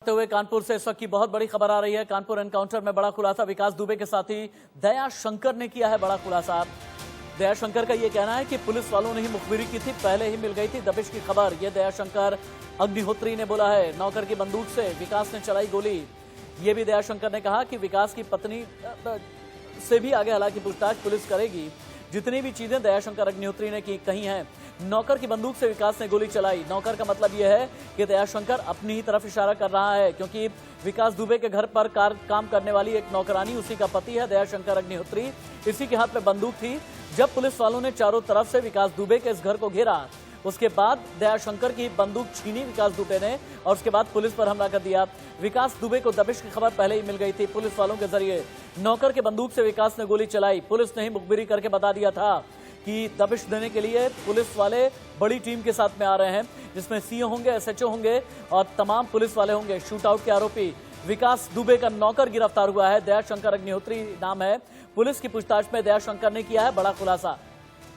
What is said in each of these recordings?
बढ़ते हुए कानपुर से इस वक्त की बहुत बड़ी खबर आ रही है। कानपुर एनकाउंटर में बड़ा खुलासा, विकास दुबे के साथी दया शंकर ने किया है बड़ा खुलासा। दया शंकर का यह कहना है कि पुलिस वालों ने ही मुखबिरी की थी, पहले ही मिल गई थी दबिश की खबर। यह दया शंकर अग्निहोत्री ने बोला है। नौकर की बंदूक से विकास ने चलाई गोली। यह भी दया शंकर ने कहा कि विकास की पत्नी से भी आगे हालांकि पूछताछ पुलिस करेगी। जितनी भी चीजें दया शंकर अग्निहोत्री ने कही हैं, नौकर की बंदूक से विकास ने गोली चलाई। नौकर का मतलब यह है कि दया शंकर अपनी ही तरफ इशारा कर रहा है, क्योंकि विकास दुबे के घर पर काम करने वाली एक नौकरानी उसी का पति है दया शंकर अग्निहोत्री। इसी के हाथ में बंदूक थी। जब पुलिस वालों ने चारों तरफ से विकास दुबे के इस घर को घेरा, उसके बाद दया शंकर की बंदूक छीनी विकास दुबे ने और उसके बाद पुलिस पर हमला कर दिया। विकास दुबे को दबिश की खबर पहले ही मिल गई थी पुलिस वालों के जरिए। नौकर के बंदूक से विकास ने गोली चलाई। पुलिस ने ही मुखबिरी करके बता दिया था कि दबिश देने के लिए पुलिस वाले बड़ी टीम के साथ में आ रहे हैं, जिसमें सीओ होंगे, एसएचओ होंगे और तमाम पुलिस वाले होंगे। शूटआउट के आरोपी विकास दुबे का नौकर गिरफ्तार हुआ है, दया शंकर अग्निहोत्री नाम है। पुलिस की पूछताछ में दया शंकर ने किया है बड़ा खुलासा।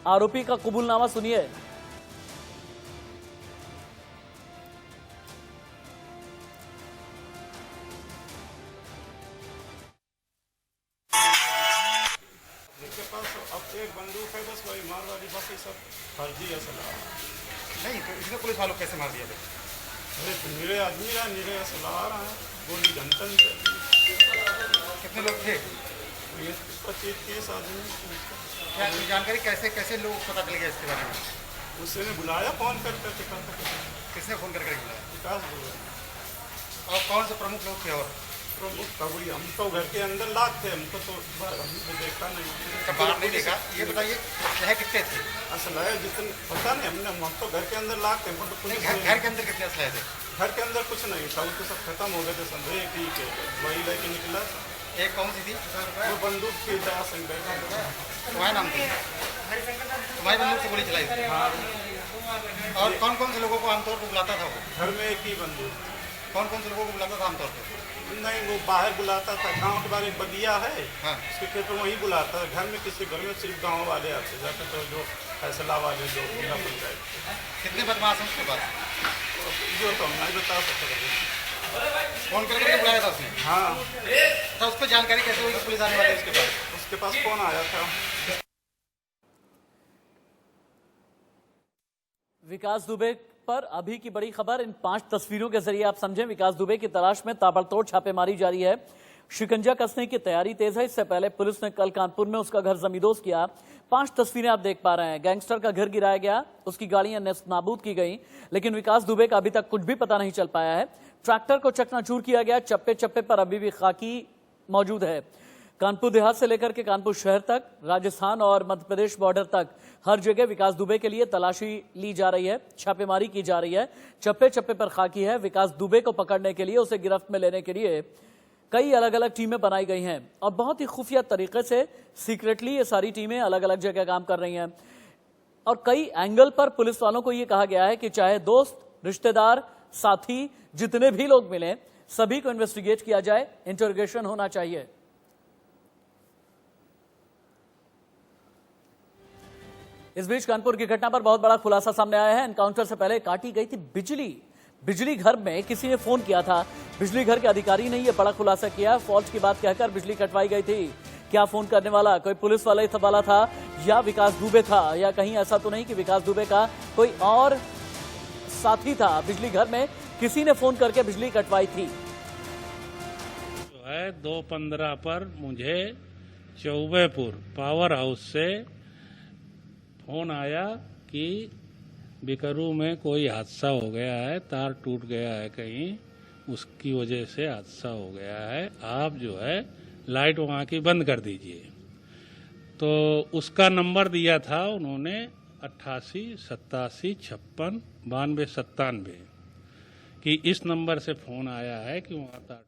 आरोपी का कबूलनामा सुनिए। अब एक बंदूक है, बस वही मार वाली, बाकी सब फर्जी है सलाह। नहीं तो इसने पुलिस वालों को कैसे मार दिया? अरे निरे आदमी रहा, निरे सलाह आ रहा है, गोली घंटन कितने लोग थे? 25-30 आदमी। क्या जानकारी कैसे कैसे लोग पता चल गया इसके बारे में? उसने बुलाया फोन करके। किसने फोन करके बुलाया? विकास बुलाया। और कौन से प्रमुख लोग थे? और प्रमुख कबूरी हम तो घर के अंदर लाग थे, हमको तो हमने तो देखा नहीं, बाहर नहीं देखा। ये बताइए है कितने थे? असल है जितने पता नहीं, हम तो घर के अंदर लाग थे। घर के अंदर कितने असलाह थे? घर के अंदर कुछ नहीं था, वो तो सब खत्म हो गए थे, समझे ठीक है। वही लेके निकला। एक कौन सी थी? वो बंदूक की दया शंकर। तुम्हारे नाम थी? तुम्हारी बंदूक से गोली चलाई थी? हाँ। और कौन कौन से लोगों को आमतौर पर बुलाता था वो? घर में एक ही बंदूक। कौन कौन से लोगों को बुलाता था आमतौर पर? नहीं, वो बाहर बुलाता था। गांव के बारे में बगिया है, हाँ। उसके खेत में वही बुलाता था। घर में किसी घर में सिर्फ गांव वाले आते जाते, तो जो फैसला वाले जो जिला पंचायत। कितने बदमाश हैं उसके पास? जो तो हम नहीं बता सकते। फोन करके बुलाया था उसने? हाँ। तो उसको जानकारी कैसे हुई कि पुलिस आने वाली है उसके पास? उसके पास कौन आया था? विकास दुबे पर अभी की बड़ी खबर, इन 5 तस्वीरों के जरिए आप समझें। विकास दुबे की तलाश में ताबड़तोड़ छापेमारी जारी है। शिकंजा कसने की तैयारी तेज है। इससे पहले पुलिस ने कल कानपुर में उसका घर जमींदोज किया। 5 तस्वीरें आप देख पा रहे हैं। गैंगस्टर का घर गिराया गया, उसकी गाड़ियां नेस्तनाबूद की गई, लेकिन विकास दुबे का अभी तक कुछ भी पता नहीं चल पाया है। ट्रैक्टर को चकनाचूर किया गया। चप्पे चप्पे पर अभी भी खाकी मौजूद है। कानपुर देहात से लेकर के कानपुर शहर तक, राजस्थान और मध्य प्रदेश बॉर्डर तक हर जगह विकास दुबे के लिए तलाशी ली जा रही है, छापेमारी की जा रही है। चप्पे चप्पे पर खाकी है। विकास दुबे को पकड़ने के लिए, उसे गिरफ्त में लेने के लिए कई अलग अलग टीमें बनाई गई हैं और बहुत ही खुफिया तरीके से सीक्रेटली ये सारी टीमें अलग अलग जगह काम कर रही हैं। और कई एंगल पर पुलिस वालों को यह कहा गया है कि चाहे दोस्त, रिश्तेदार, साथी, जितने भी लोग मिले, सभी को इन्वेस्टिगेट किया जाए, इंटरोगेशन होना चाहिए। इस बीच कानपुर की घटना पर बहुत बड़ा खुलासा सामने आया है। एनकाउंटर से पहले काटी गई थी बिजली घर में किसी ने फोन किया था। बिजली घर के अधिकारी ने यह बड़ा खुलासा किया। फॉल्ट की बात कहकर बिजली कटवाई गई थी। क्या फोन करने वाला कोई पुलिस वाला था या विकास दुबे था, या कहीं ऐसा तो नहीं कि विकास दुबे का कोई और साथी था? बिजली घर में किसी ने फोन करके बिजली कटवाई थी। जो है 2:15 पर मुझे चौबेपुर पावर हाउस से फोन आया कि बिकरू में कोई हादसा हो गया है, तार टूट गया है कहीं, उसकी वजह से हादसा हो गया है, आप जो है लाइट वहाँ की बंद कर दीजिए। तो उसका नंबर दिया था उन्होंने 88 87 56 92 97 कि इस नंबर से फोन आया है कि वहाँ तार।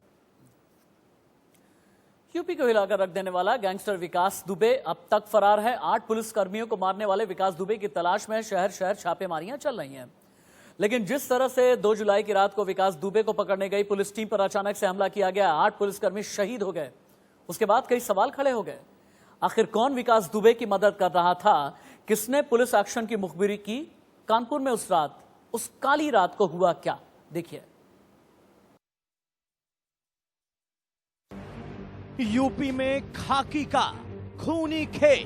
यूपी को हिलाकर रख देने वाला गैंगस्टर विकास दुबे अब तक फरार है। 8 पुलिसकर्मियों को मारने वाले विकास दुबे की तलाश में शहर शहर छापेमारियां चल रही हैं। लेकिन जिस तरह से 2 जुलाई की रात को विकास दुबे को पकड़ने गई पुलिस टीम पर अचानक से हमला किया गया, 8 पुलिसकर्मी शहीद हो गए, उसके बाद कई सवाल खड़े हो गए। आखिर कौन विकास दुबे की मदद कर रहा था? किसने पुलिस एक्शन की मुखबिरी की? कानपुर में उस रात, उस काली रात को हुआ क्या, देखिए। यूपी में खाकी का खूनी खेल,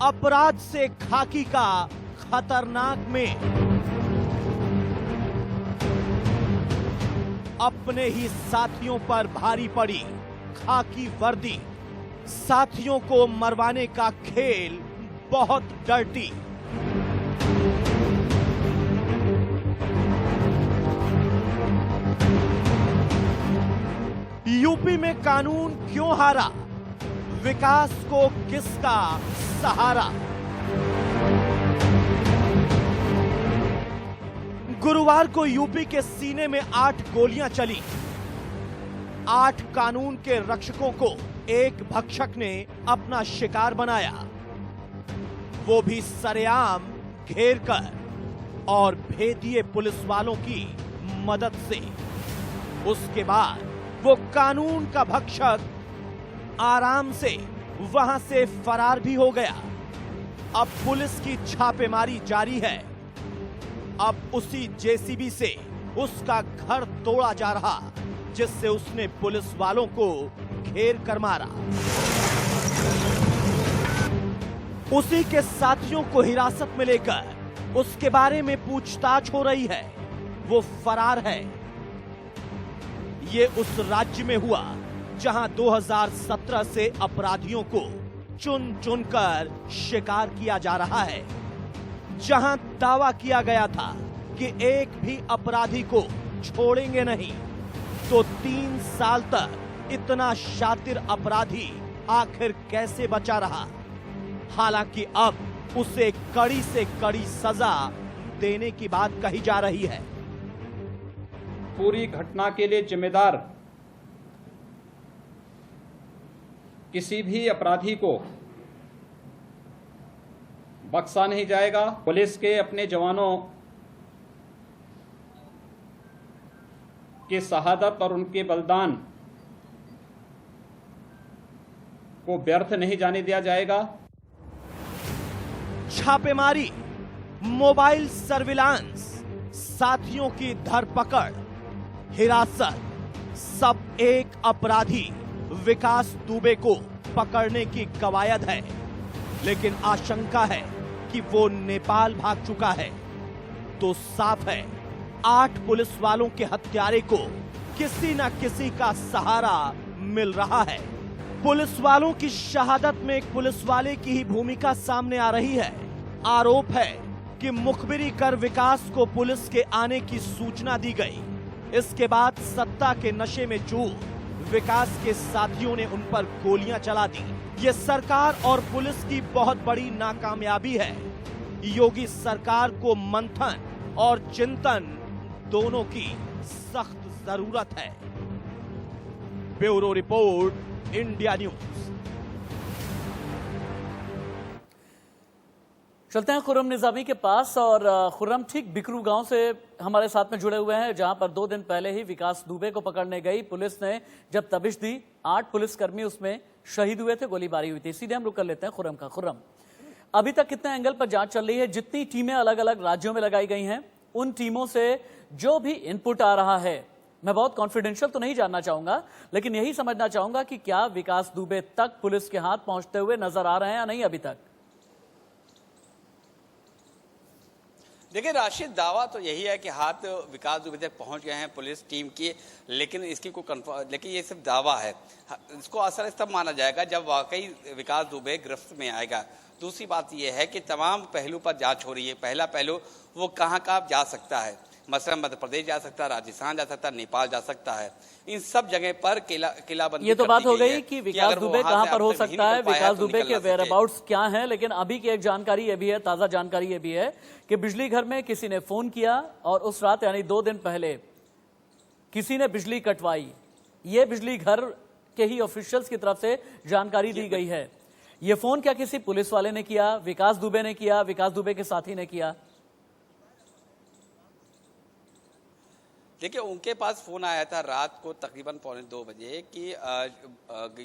अपराध से खाकी का खतरनाक में। अपने ही साथियों पर भारी पड़ी खाकी वर्दी, साथियों को मरवाने का खेल बहुत डर्टी। यूपी में कानून क्यों हारा, विकास को किसका सहारा। गुरुवार को यूपी के सीने में 8 गोलियां चली। 8 कानून के रक्षकों को एक भक्षक ने अपना शिकार बनाया, वो भी सरेआम घेर कर और भेदिए पुलिस वालों की मदद से। उसके बाद वो कानून का भक्षक आराम से वहां से फरार भी हो गया। अब पुलिस की छापेमारी जारी है। अब उसी जेसीबी से उसका घर तोड़ा जा रहा, जिससे उसने पुलिस वालों को घेर कर मारा। उसी के साथियों को हिरासत में लेकर उसके बारे में पूछताछ हो रही है। वो फरार है। ये उस राज्य में हुआ जहां 2017 से अपराधियों को चुन चुनकर शिकार किया जा रहा है, जहां दावा किया गया था कि एक भी अपराधी को छोड़ेंगे नहीं। तो 3 साल तक इतना शातिर अपराधी आखिर कैसे बचा रहा। हालांकि अब उसे कड़ी से कड़ी सजा देने की बात कही जा रही है। पूरी घटना के लिए जिम्मेदार किसी भी अपराधी को बख्शा नहीं जाएगा। पुलिस के अपने जवानों की शहादत और उनके बलिदान को व्यर्थ नहीं जाने दिया जाएगा। छापेमारी, मोबाइल सर्विलांस, साथियों की धरपकड़, हिरासत, सब एक अपराधी विकास दुबे को पकड़ने की कवायद है। लेकिन आशंका है कि वो नेपाल भाग चुका है। तो साफ है 8 पुलिस वालों के हत्यारे को किसी न किसी का सहारा मिल रहा है। पुलिस वालों की शहादत में एक पुलिस वाले की ही भूमिका सामने आ रही है। आरोप है कि मुखबिरी कर विकास को पुलिस के आने की सूचना दी गई। इसके बाद सत्ता के नशे में चूर विकास के साथियों ने उन पर गोलियां चला दी। ये सरकार और पुलिस की बहुत बड़ी नाकामयाबी है। योगी सरकार को मंथन और चिंतन दोनों की सख्त जरूरत है। Bureau report, India news. चलते हैं खुर्रम निजामी के पास। और खुर्रम ठीक बिकरू गांव से हमारे साथ में जुड़े हुए हैं, जहां पर 2 दिन पहले ही विकास दुबे को पकड़ने गई पुलिस ने जब तबिश दी, 8 पुलिसकर्मी उसमें शहीद हुए थे, गोलीबारी हुई थी। सीधे हम रुक कर लेते हैं खुर्रम का। खुर्रम, अभी तक कितने एंगल पर जांच चल रही है? जितनी टीमें अलग अलग राज्यों में लगाई गई हैं, उन टीमों से जो भी इनपुट आ रहा है, मैं बहुत कॉन्फिडेंशियल तो नहीं जानना चाहूंगा, लेकिन यही समझना चाहूंगा कि क्या विकास दुबे तक पुलिस के हाथ पहुंचते हुए नजर आ रहे हैं या नहीं अभी तक? देखिए राशिद, दावा तो यही है कि हाथ विकास दुबे तक पहुंच गए हैं पुलिस टीम की, लेकिन इसकी कोई कंफर्म, लेकिन ये सिर्फ दावा है। इसको असर तब माना जाएगा जब वाकई विकास दुबे गिरफ्त में आएगा। दूसरी बात यह है कि तमाम पहलू पर जांच हो रही है। पहला पहलू वो कहाँ जा सकता है, मसलन मध्य प्रदेश जा सकता है, राजस्थान जा सकता है, नेपाल जा सकता है। इन सब जगह पर किलाबंदी ये तो बात हो गई कि विकास दुबे कहां पर हो सकता है, विकास दुबे के वेयर अबाउट्स क्या हैं। लेकिन अभी की एक जानकारी ये भी है, ताजा जानकारी ये भी है कि बिजली घर में किसी ने फोन किया और उस रात यानी 2 दिन पहले किसी ने बिजली कटवाई। ये बिजली घर के ही ऑफिशियल्स की तरफ से जानकारी दी गई है। ये फोन क्या किसी पुलिस वाले ने किया, विकास दुबे ने किया, विकास दुबे के साथी ने किया? देखिए, उनके पास फोन आया था रात को तकरीबन 1:45 बजे कि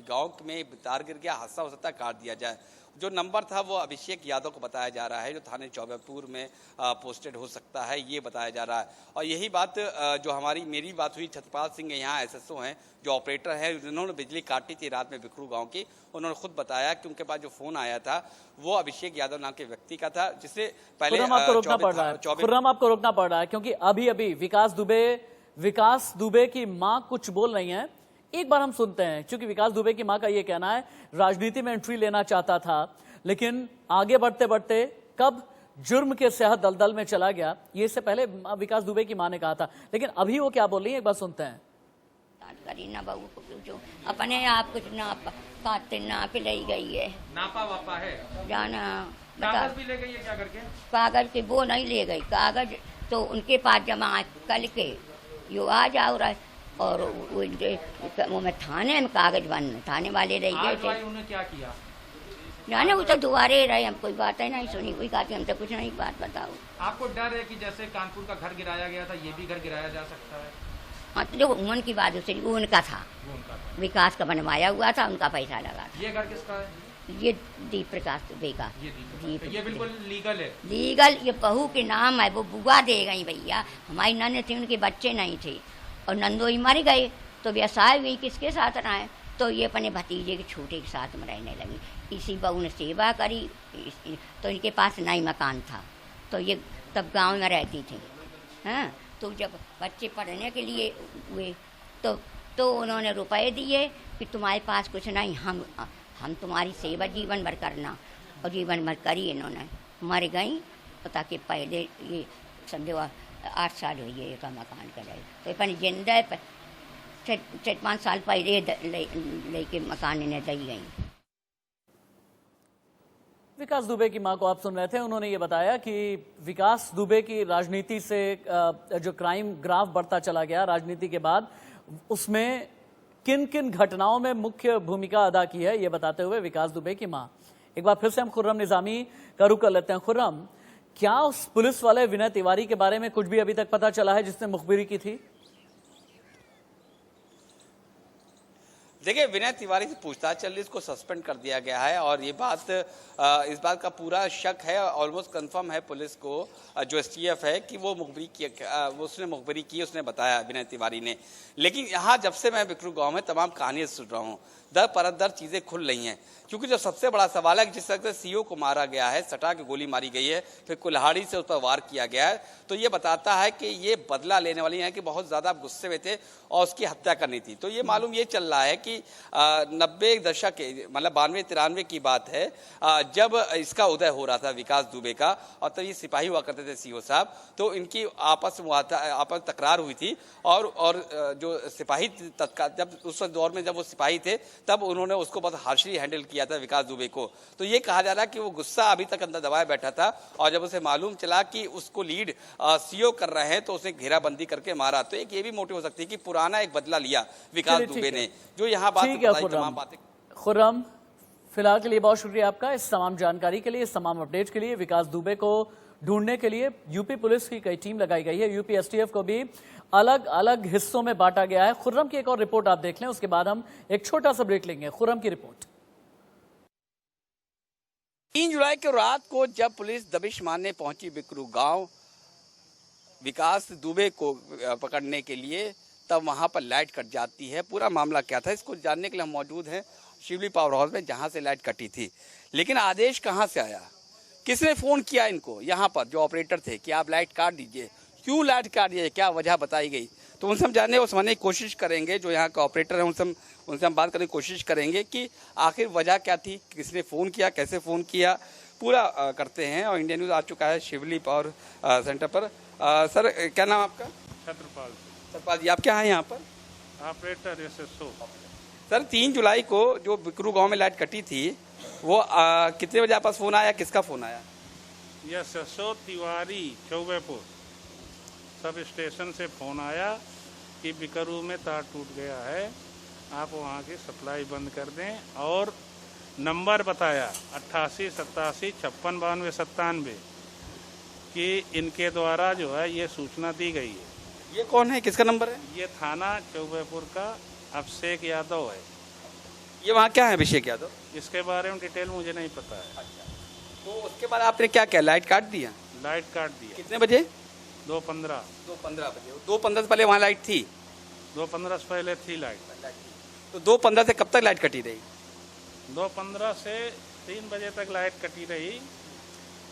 गांव में तार गिर गया, हादसा हो सकता है, काट दिया जाए। जो नंबर था वो अभिषेक यादव को बताया जा रहा है, जो थाने चौबेपुर में पोस्टेड हो सकता है, ये बताया जा रहा है। और यही बात जो मेरी बात हुई छत्रपाल सिंह यहाँ एसएसओ हैं, जो ऑपरेटर है, जिन्होंने बिजली काटी थी रात में बिकरू गांव की, उन्होंने खुद बताया कि उनके पास जो फोन आया था वो अभिषेक यादव नाम के व्यक्ति का था, जिससे पहले आपको रोकना पड़ रहा है, खुर्रम आपको रोकना पड़ रहा है, क्योंकि अभी विकास दुबे की मां कुछ बोल रही हैं। एक बार हम सुनते हैं, क्योंकि विकास दुबे की मां का ये कहना है राजनीति में एंट्री लेना चाहता था, लेकिन आगे बढ़ते बढ़ते कब जुर्म के सहत दलदल में चला गया, ये इससे पहले विकास दुबे की मां ने कहा था। लेकिन अभी वो क्या बोल रही है, एक बार सुनते हैं। ना बहू को जो अपने आप कुछ ना पाते ना पे ले गई है, नापा वापा है, जाना कागज भी ले गई है क्या करके? कागज के वो नहीं ले गई, कागज तो उनके पास जमा कल के यो आ जाओ रहा, और वो मैं थाने में कागज बन थाने वाले रह गए थे। उन्होंने क्या किया जाने वो तो दुआरे रहे, हम कोई बात ही नहीं सुनी, कोई कहती हमसे कुछ नहीं बात बताओ। आपको डर है कि जैसे कानपुर का घर गिराया गया था, ये भी घर गिराया जा सकता है? हाँ, तो जो उमन की बात दूसरी वो उनका था, विकास का बनवाया हुआ था, उनका पैसा लगा था। ये घर किसका है? ये दीप प्रकाश दुबे का। ये बिल्कुल लीगल है? लीगल, ये बहू के नाम है, वो बुआ दे गई भैया, हमारी नन्हे थी, उनके बच्चे नहीं थे, और नंदोई मर गए तो व्यवसाय हुई किसके साथ रहे, तो ये अपने भतीजे के छोटे के साथ में रहने लगी। इसी बहू ने सेवा करी, तो इनके पास नई मकान था, तो ये तब गांव में रहती थी। हाँ, तो जब बच्चे पढ़ने के लिए हुए तो उन्होंने रुपए दिए कि तुम्हारे पास कुछ नहीं, हम तुम्हारी सेवा जीवन भर करना, और जीवन भर करी इन्होंने, मर गई। ताकि पहले ये समझो 8 साल हुई है का मकान करे, तो अपन जिंदा 4-5 साल पहले लेके मकान इन्हें दी गई। विकास दुबे की मां को आप सुन रहे थे, उन्होंने ये बताया कि विकास दुबे की राजनीति से जो क्राइम ग्राफ बढ़ता चला गया राजनीति के बाद, उसमें किन किन घटनाओं में मुख्य भूमिका अदा की है, ये बताते हुए विकास दुबे की मां। एक बार फिर से हम खुर्रम निजामी का रुख कर लेते हैं। खुर्रम, क्या उस पुलिस वाले विनय तिवारी के बारे में कुछ भी अभी तक पता चला है जिसने मुखबिरी की थी? देखिए, विनय तिवारी से पूछताछ चल रही है, इसको सस्पेंड कर दिया गया है, और ये बात इस बात का पूरा शक है, ऑलमोस्ट कंफर्म है पुलिस को, जो एसटीएफ है, कि वो मुखबिरी की, उसने मुखबिरी की, उसने बताया विनय तिवारी ने। लेकिन यहाँ जब से मैं बिकरू गांव में तमाम कहानियां सुन रहा हूँ, दर परदर चीजें खुल रही हैं, क्योंकि जो सबसे बड़ा सवाल है कि जिस तरह से सीओ को मारा गया है, सटा के गोली मारी गई है, फिर कुल्हाड़ी से उस पर वार किया गया है, तो ये बताता है कि ये बदला लेने वाली है, कि बहुत ज्यादा गुस्से में थे और उसकी हत्या करनी थी। तो ये मालूम ये चल रहा है कि 90 दशक मतलब 92-93 की बात है, जब इसका उदय हो रहा था विकास दुबे का, और तब ये सिपाही हुआ करते थे सीओ साहब, तो इनकी आपस में तकरार हुई थी, और जो सिपाही तत्काल जब उस दौर में जब वो सिपाही थे, तब उन्होंने उसको बहुत हार्शली हैंडल किया था विकास दुबे को। तो ये कहा जा रहा है कि वो गुस्सा अभी तक अंदर दबाए बैठा था, और जब उसे मालूम चला कि उसको लीड सीओ कर रहे हैं, तो उसने घेराबंदी करके मारा। तो एक ये भी मोटिव हो सकती है कि पुराना एक बदला लिया विकास दुबे ने, जो यहाँ बात तमाम बातें। खुर्रम, फिलहाल के लिए बहुत शुक्रिया आपका इस तमाम जानकारी के लिए, इस तमाम अपडेट के लिए। विकास दुबे को ढूंढने के लिए यूपी पुलिस की कई टीम लगाई गई है, यूपी एसटीएफ को भी अलग अलग हिस्सों में बांटा गया है। खुर्रम की एक और रिपोर्ट आप देख लें, उसके बाद हम एक छोटा सा ब्रेक लेंगे। खुर्रम की रिपोर्ट। 3 जुलाई की रात को जब पुलिस दबिश मारने पहुंची बिकरू गांव विकास दुबे को पकड़ने के लिए, तब वहां पर लाइट कट जाती है। पूरा मामला क्या था, इसको जानने के लिए हम मौजूद हैं शिवली पावर हाउस में, जहां से लाइट कटी थी। लेकिन आदेश कहां से आया, किसने फोन किया इनको यहाँ पर जो ऑपरेटर थे कि आप लाइट काट दीजिए, क्यों लाइट काट दीजिए, क्या वजह बताई गई? तो उनसे हम जानने और समझने की कोशिश करेंगे। जो यहाँ का ऑपरेटर है उनसे हम बात करने की कोशिश करेंगे कि आखिर वजह क्या थी, किसने फ़ोन किया, कैसे फ़ोन किया, पूरा करते हैं। और इंडिया न्यूज़ आ चुका है शिवली पावर सेंटर पर। सर, क्या नाम आपका? छत्रपाल जी। आप क्या है यहाँ पर? Operator SSO. सर, 3 जुलाई को जो बिकरू गांव में लाइट कटी थी, वो कितने बजे आपस फ़ोन आया, किसका फ़ोन आया? SSO Tiwari Chaubepur sub station से फ़ोन आया कि बिकरू में तार टूट गया है, आप वहाँ की सप्लाई बंद कर दें, और नंबर बताया 88 87 56 92 97 कि इनके द्वारा जो है ये सूचना दी गई है। ये कौन है, किसका नंबर है? ये थाना चौबेपुर का अभिषेक यादव है। ये वहाँ क्या है अभिषेक यादव? इसके बारे में डिटेल मुझे नहीं पता है। तो उसके बाद आपने क्या किया, लाइट काट दिया? लाइट काट दिया। कितने बजे? 2:15। 2:15 बजे। 2:15 से पहले वहाँ लाइट थी? 2:15 से पहले थी लाइट। तो 2:15 से कब तक लाइट कटी रही? 2:15 से 3 बजे तक लाइट कटी रही,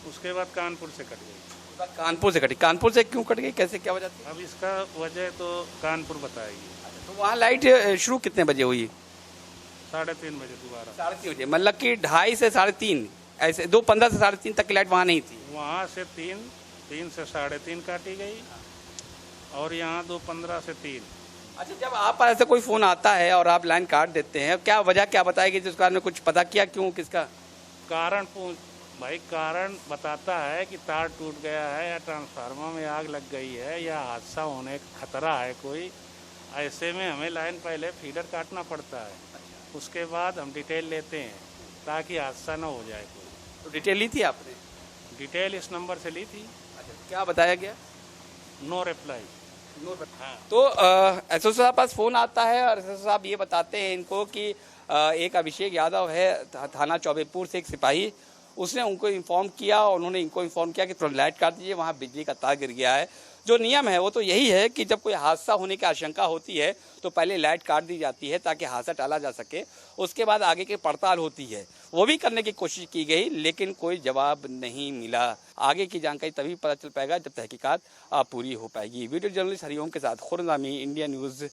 उसके बाद कानपुर से कट गई। कानपुर से कटी? कानपुर से क्यों कट गई, कैसे, क्या वजह थी? अब इसका वजह तो कानपुर बताएगी। तो वहाँ लाइट शुरू कितने बजे हुई? 3:30 बजे दोबारा। 3:30 बजे, मतलब कि 2:30 से 3:30 ऐसे, 2:15 से 3:30 तक की लाइट वहाँ नहीं थी? वहाँ से 3 से 3:30 काटी गई और यहाँ 2:15 से 3। अच्छा, जब आप पर ऐसे कोई फ़ोन आता है और आप लाइन काट देते हैं, क्या वजह क्या बताएगी जिस कारण में कुछ पता किया, क्यों, किसका कारण भाई कारण बताता है कि तार टूट गया है या ट्रांसफार्मर में आग लग गई है या हादसा होने का खतरा है कोई, ऐसे में हमें लाइन पहले फीडर काटना पड़ता है। उसके बाद हम डिटेल लेते हैं ताकि हादसा ना हो जाए कोई। तो डिटेल ली थी आपने? डिटेल इस नंबर से ली थी। क्या बताया गया? No reply. हाँ। तो एसओ साहब के पास फ़ोन आता है और एसओ साहब ये बताते हैं इनको कि एक अभिषेक यादव है थाना चौबेपुर से, एक सिपाही, उसने उनको इन्फॉर्म किया और उन्होंने इनको इन्फॉर्म किया कि तुरंत लाइट काट दीजिए, वहाँ बिजली का तार गिर गया है। जो नियम है वो तो यही है कि जब कोई हादसा होने की आशंका होती है तो पहले लाइट काट दी जाती है ताकि हादसा टाला जा सके, उसके बाद आगे की पड़ताल होती है। वो भी करने की कोशिश की गई लेकिन कोई जवाब नहीं मिला। आगे की जानकारी तभी पता चल पाएगा जब तहकीकात पूरी हो पाएगी। वीडियो जर्नलिस्ट हरिओम के साथ खुर्रम, इंडिया न्यूज़।